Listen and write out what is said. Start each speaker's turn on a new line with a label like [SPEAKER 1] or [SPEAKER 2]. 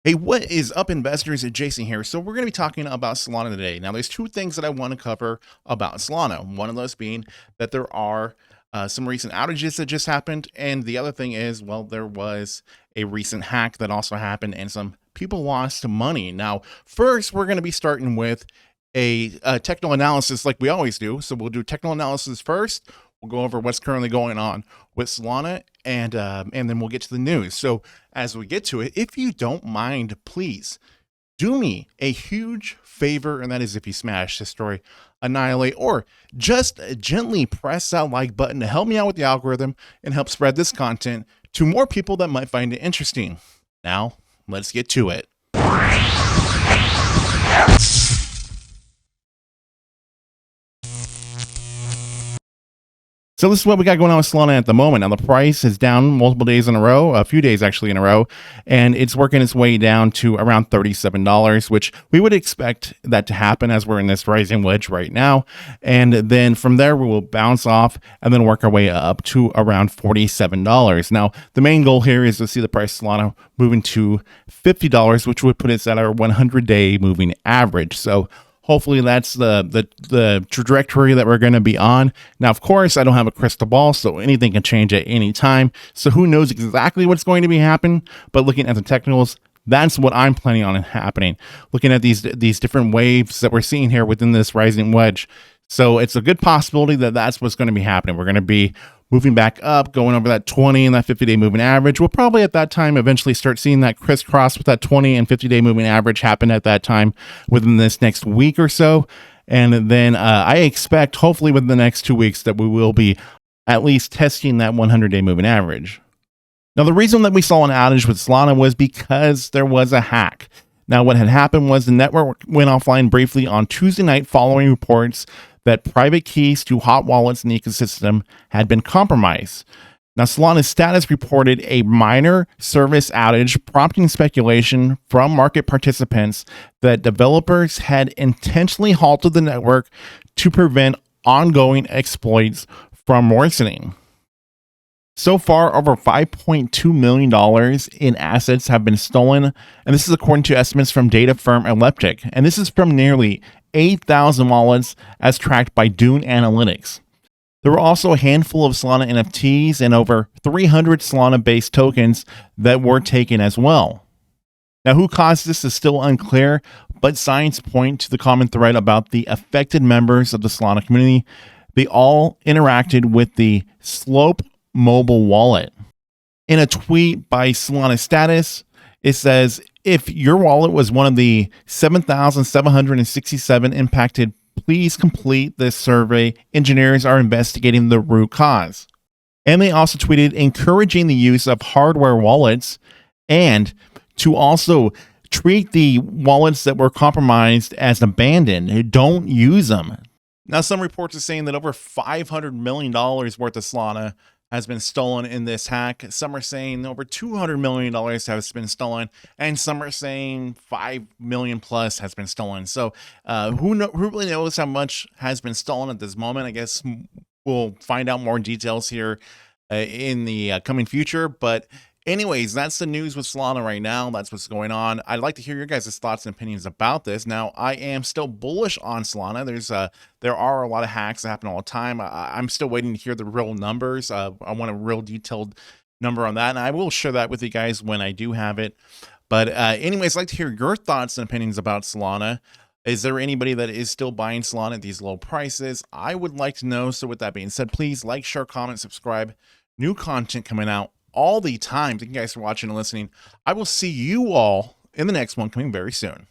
[SPEAKER 1] Hey, what is up, investors? It's Jason here. So we're going to be talking about Solana today. Now, there's two things that I want to cover about Solana. One of those being that there are some recent outages that just happened, and the other thing is, well, there was a recent hack that also happened, and some people lost money. Now, first, we're going to be starting with a technical analysis, like we always do. So we'll do technical analysis first. We'll go over what's currently going on with Solana, and then we'll get to the news. So as we get to it, if you don't mind, please do me a huge favor, and that is if you smash, destroy, annihilate, or just gently press that like button to help me out with the algorithm and help spread this content to more people that might find it interesting. Now, let's get to it. So this is what we got going on with Solana at the moment. Now the price is down multiple days in a row, a few days actually in a row, and it's working its way down to around $37, which we would expect that to happen as we're in this rising wedge right now. And then from there, we will bounce off and then work our way up to around $47. Now, the main goal here is to see the price of Solana moving to $50, which would put us at our 100-day moving average. So hopefully that's the trajectory that we're going to be on. Now, of course, I don't have a crystal ball, so anything can change at any time. So who knows exactly what's going to be happening? But looking at the technicals, that's what I'm planning on happening. Looking at these different waves that we're seeing here within this rising wedge. So it's a good possibility that that's what's going to be happening. We're going to be moving back up, going over that 20 and that 50-day moving average. We'll probably at that time eventually start seeing that crisscross with that 20 and 50-day moving average happen at that time within this next week or so. And then I expect hopefully within the next 2 weeks that we will be at least testing that 100-day moving average. Now, the reason that we saw an outage with Solana was because there was a hack. Now, what had happened was the network went offline briefly on Tuesday night following reports that private keys to hot wallets in the ecosystem had been compromised. Now, Solana's status reported a minor service outage, prompting speculation from market participants that developers had intentionally halted the network to prevent ongoing exploits from worsening. So far, over $5.2 million in assets have been stolen, and this is according to estimates from data firm Elliptic, and this is from nearly 8,000 wallets as tracked by Dune Analytics. There were also a handful of Solana NFTs and over 300 Solana-based tokens that were taken as well. Now, who caused this is still unclear, but signs point to the common thread about the affected members of the Solana community. They all interacted with the Slope mobile wallet. In a tweet by Solana Status, it says, if your wallet was one of the 7,767 impacted, please complete this survey. Engineers are investigating the root cause. And they also tweeted encouraging the use of hardware wallets and to also treat the wallets that were compromised as abandoned. Don't use them. Now, some reports are saying that over $500 million worth of Solana has been stolen in this hack. Some are saying over $200 million has been stolen, and some are saying 5 million plus has been stolen. So who really knows how much has been stolen at this moment? I guess we'll find out more details here in the coming future. But anyways, that's the news with Solana right now. That's what's going on. I'd like to hear your guys' thoughts and opinions about this. Now, I am still bullish on Solana. There are a lot of hacks that happen all the time. I'm still waiting to hear the real numbers. I want a real detailed number on that, and I will share that with you guys when I do have it. But anyways, I'd like to hear your thoughts and opinions about Solana. Is there anybody that is still buying Solana at these low prices? I would like to know. So with that being said, please like, share, comment, subscribe. New content coming out all the time. Thank you guys for watching and listening. I will see you all in the next one coming very soon.